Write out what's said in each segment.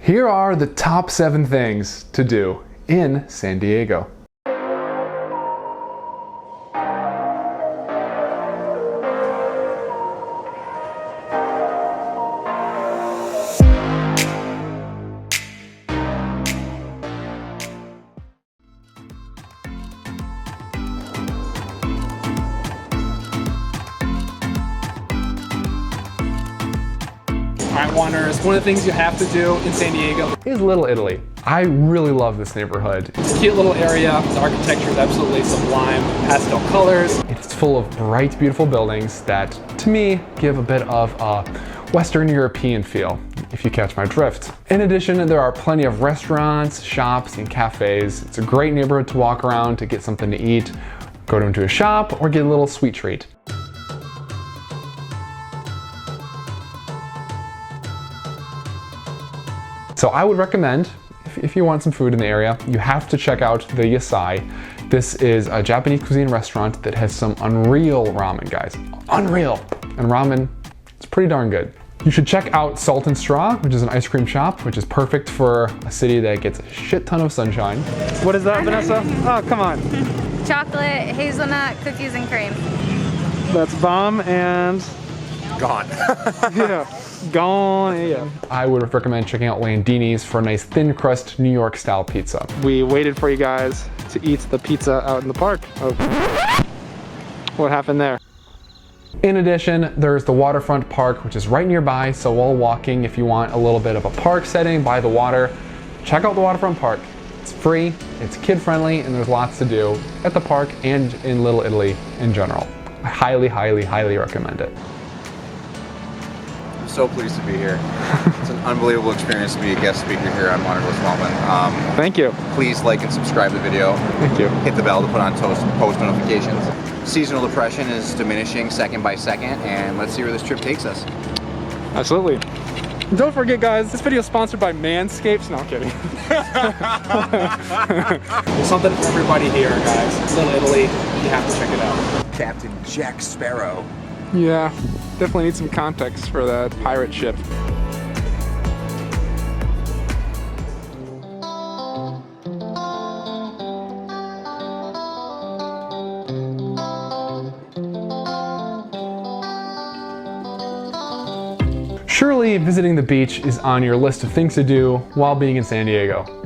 Here are the top 7 things to do in San Diego. Alright, Wanderers, one of the ththings you have to do in San Diego is Little Italy. I really love this neighborhood. It's a cute little area. The architecture is absolutely sublime. Pastel colors. It's full of bright, beautiful buildings that, to me, give a bit of a Western European feel, if you catch my drift. In addition, there are plenty of restaurants, shops, and cafes. It's a great neighborhood to walk around to get something to eat, go into a shop, or get a little sweet treat. So I would recommend, if you want some food in the area, you have to check out the Yasai. This is a Japanese cuisine restaurant that has some unreal ramen, guys. Unreal! And ramen, it's pretty darn good. You should check out Salt and Straw, which is an ice cream shop, which is perfect for a city that gets a shit ton of sunshine. What is that, Vanessa? Oh, come on. Chocolate, hazelnut, cookies, and cream. That's bomb and... gone. Yeah. Gone, yeah. I would recommend checking out Landini's for a nice thin crust New York style pizza. We waited for you guys to eat the pizza out in the park. Oh. What happened there? In addition, there's the waterfront park, which is right nearby, so while walking, if you want a little bit of a park setting by the water, check out the waterfront park. It's free, it's kid friendly, and there's lots to do at the park and in Little Italy in general. I highly, highly, highly recommend it. So pleased to be here. It's an unbelievable experience to be a guest speaker here on Wanderlust Wellman. Thank you. Please like and subscribe to the video. Thank you. Hit the bell to put on post notifications. Seasonal depression is diminishing second by second, and let's see where this trip takes us. Absolutely. Don't forget, guys, this video is sponsored by Manscaped. No, I'm kidding. There's something for everybody here, guys. Little Italy, you have to check it out. Captain Jack Sparrow. Yeah, definitely need some context for that pirate ship. Surely visiting the beach is on your list of things to do while being in San Diego.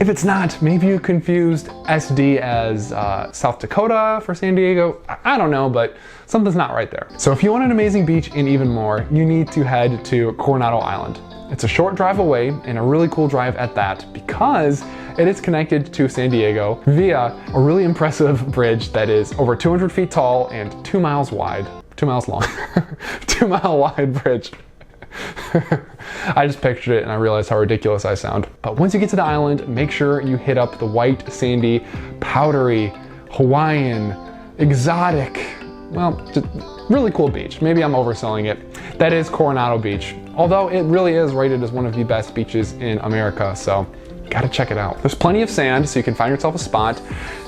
If it's not, maybe you confused SD as South Dakota for San Diego. I don't know, but something's not right there. So if you want an amazing beach and even more, you need to head to Coronado Island. It's a short drive away and a really cool drive at that because it is connected to San Diego via a really impressive bridge that is over 200 feet tall and 2 miles wide. 2 miles long. 2 mile wide bridge. I just pictured it and I realized how ridiculous I sound. But once you get to the island, make sure you hit up the white, sandy, powdery, Hawaiian, exotic, well, just really cool beach. Maybe I'm overselling it. That is Coronado Beach. Although it really is rated as one of the best beaches in America, so you gotta check it out. There's plenty of sand, so you can find yourself a spot.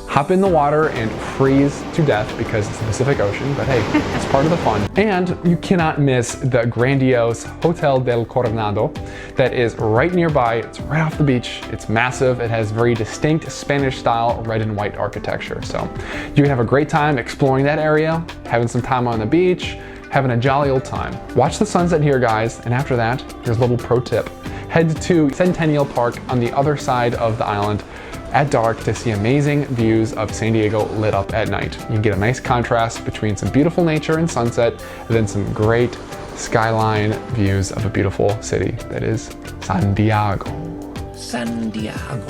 Hop in the water and freeze to death because it's the Pacific Ocean, but hey, it's part of the fun. And you cannot miss the grandiose Hotel del Coronado that is right nearby. It's right off the beach. It's massive. It has very distinct Spanish style red and white architecture. So you can have a great time exploring that area, having some time on the beach, having a jolly old time. Watch the sunset here, guys, and after that, here's a little pro tip. Head to Centennial Park on the other side of the island at dark to see amazing views of San Diego lit up at night. You can get a nice contrast between some beautiful nature and sunset, and then some great skyline views of a beautiful city that is San Diego. San Diego.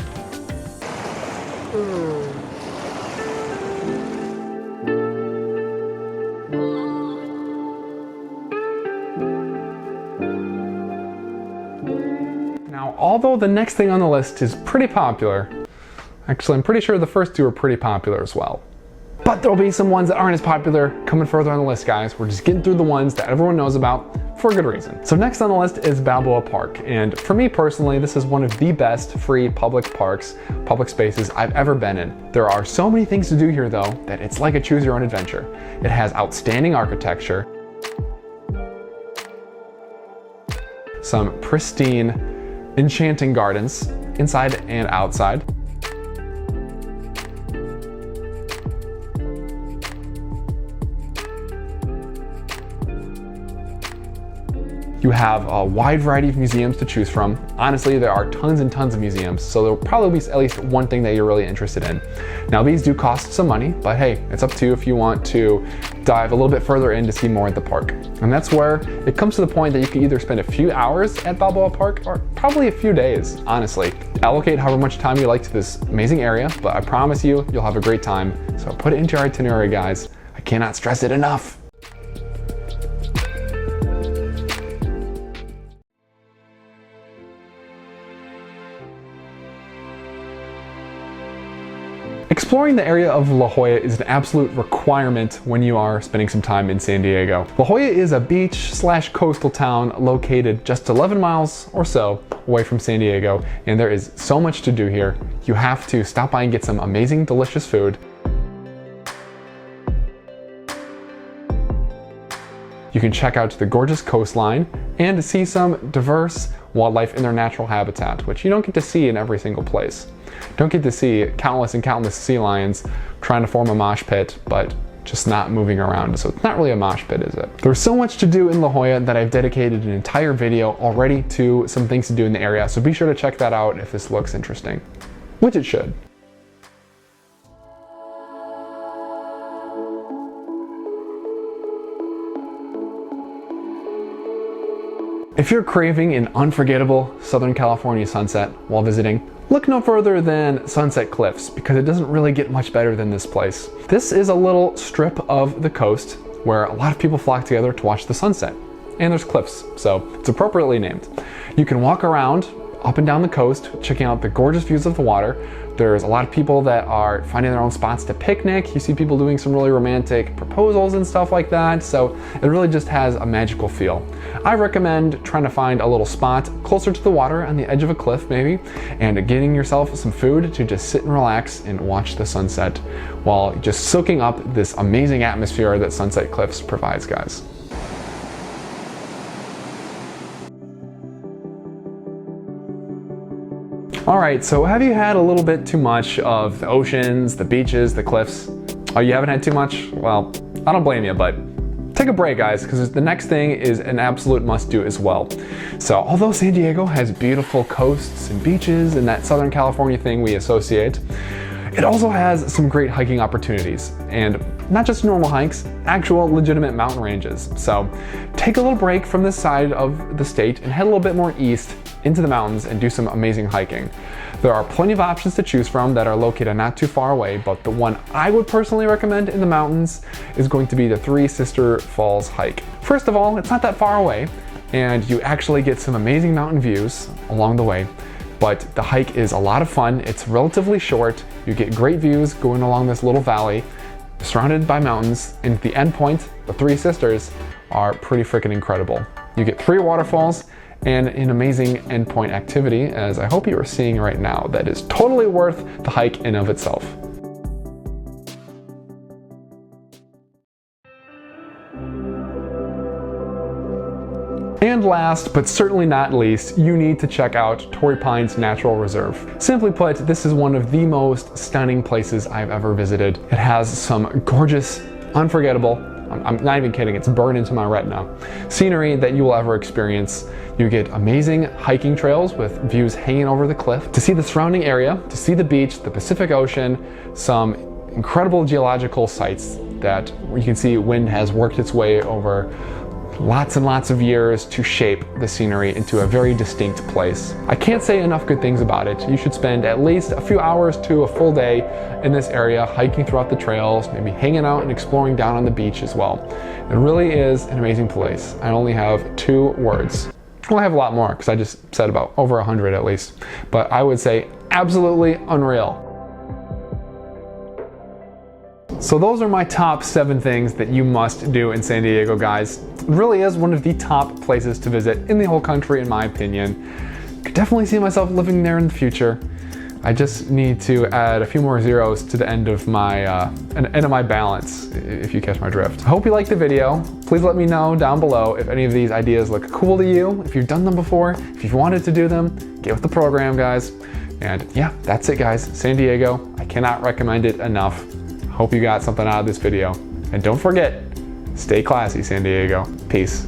Now, although the next thing on the list is pretty popular, actually, I'm pretty sure the first 2 are pretty popular as well. But there'll be some ones that aren't as popular coming further on the list, guys. We're just getting through the ones that everyone knows about for a good reason. So next on the list is Balboa Park. And for me personally, this is one of the best free public parks, public spaces I've ever been in. There are so many things to do here though, that it's like a choose your own adventure. It has outstanding architecture, some pristine enchanting gardens, inside and outside. You have a wide variety of museums to choose from. Honestly, there are tons and tons of museums, so there will probably be at least one thing that you're really interested in. Now, these do cost some money, but hey, it's up to you if you want to dive a little bit further in to see more at the park. And that's where it comes to the point that you can either spend a few hours at Balboa Park or probably a few days, honestly. Allocate however much time you like to this amazing area, but I promise you, you'll have a great time. So put it into your itinerary, guys. I cannot stress it enough. Exploring the area of La Jolla is an absolute requirement when you are spending some time in San Diego. La Jolla is a beach/coastal town located just 11 miles or so away from San Diego, and there is so much to do here. You have to stop by and get some amazing, delicious food. You can check out the gorgeous coastline and see some diverse wildlife in their natural habitat, which you don't get to see in every single place. Don't get to see countless and countless sea lions trying to form a mosh pit, but just not moving around. So it's not really a mosh pit, is it? There's so much to do in La Jolla that I've dedicated an entire video already to some things to do in the area. So be sure to check that out if this looks interesting, which it should. If you're craving an unforgettable Southern California sunset while visiting, look no further than Sunset Cliffs, because it doesn't really get much better than this place. This is a little strip of the coast where a lot of people flock together to watch the sunset. And there's cliffs, so it's appropriately named. You can walk around up and down the coast, checking out the gorgeous views of the water. There's a lot of people that are finding their own spots to picnic. You see people doing some really romantic proposals and stuff like that. So it really just has a magical feel. I recommend trying to find a little spot closer to the water on the edge of a cliff maybe, and getting yourself some food to just sit and relax and watch the sunset while just soaking up this amazing atmosphere that Sunset Cliffs provides, guys. Alright, so have you had a little bit too much of the oceans, the beaches, the cliffs? Oh, you haven't had too much? Well, I don't blame you, but take a break, guys, because the next thing is an absolute must-do as well. So, although San Diego has beautiful coasts and beaches and that Southern California thing we associate, it also has some great hiking opportunities, and not just normal hikes, actual legitimate mountain ranges. So take a little break from this side of the state and head a little bit more east into the mountains and do some amazing hiking. There are plenty of options to choose from that are located not too far away, but the one I would personally recommend in the mountains is going to be the Three Sister Falls hike. First of all, it's not that far away, and you actually get some amazing mountain views along the way. But the hike is a lot of fun. It's relatively short. You get great views going along this little valley, surrounded by mountains, and the end point, the Three Sisters, are pretty freaking incredible. You get 3 waterfalls and an amazing endpoint activity, as I hope you are seeing right now, that is totally worth the hike in of itself. And last, but certainly not least, you need to check out Torrey Pines Natural Reserve. Simply put, this is one of the most stunning places I've ever visited. It has some gorgeous, unforgettable, I'm not even kidding, it's burned into my retina, scenery that you will ever experience. You get amazing hiking trails with views hanging over the cliff, to see the surrounding area, to see the beach, the Pacific Ocean, some incredible geological sites that you can see wind has worked its way over lots and lots of years to shape the scenery into a very distinct place. I can't say enough good things about it. You should spend at least a few hours to a full day in this area, hiking throughout the trails, maybe hanging out and exploring down on the beach as well. It really is an amazing place. I only have 2 words. Well, I have a lot more because I just said about over 100 at least, but I would say absolutely unreal. So those are my top 7 things that you must do in San Diego, guys. It really is one of the top places to visit in the whole country, in my opinion. Could definitely see myself living there in the future. I just need to add a few more zeros to the end of my balance, if you catch my drift. I hope you liked the video. Please let me know down below if any of these ideas look cool to you, if you've done them before, if you've wanted to do them, get with the program, guys. And yeah, that's it, guys. San Diego, I cannot recommend it enough. Hope you got something out of this video. And don't forget, stay classy, San Diego. Peace.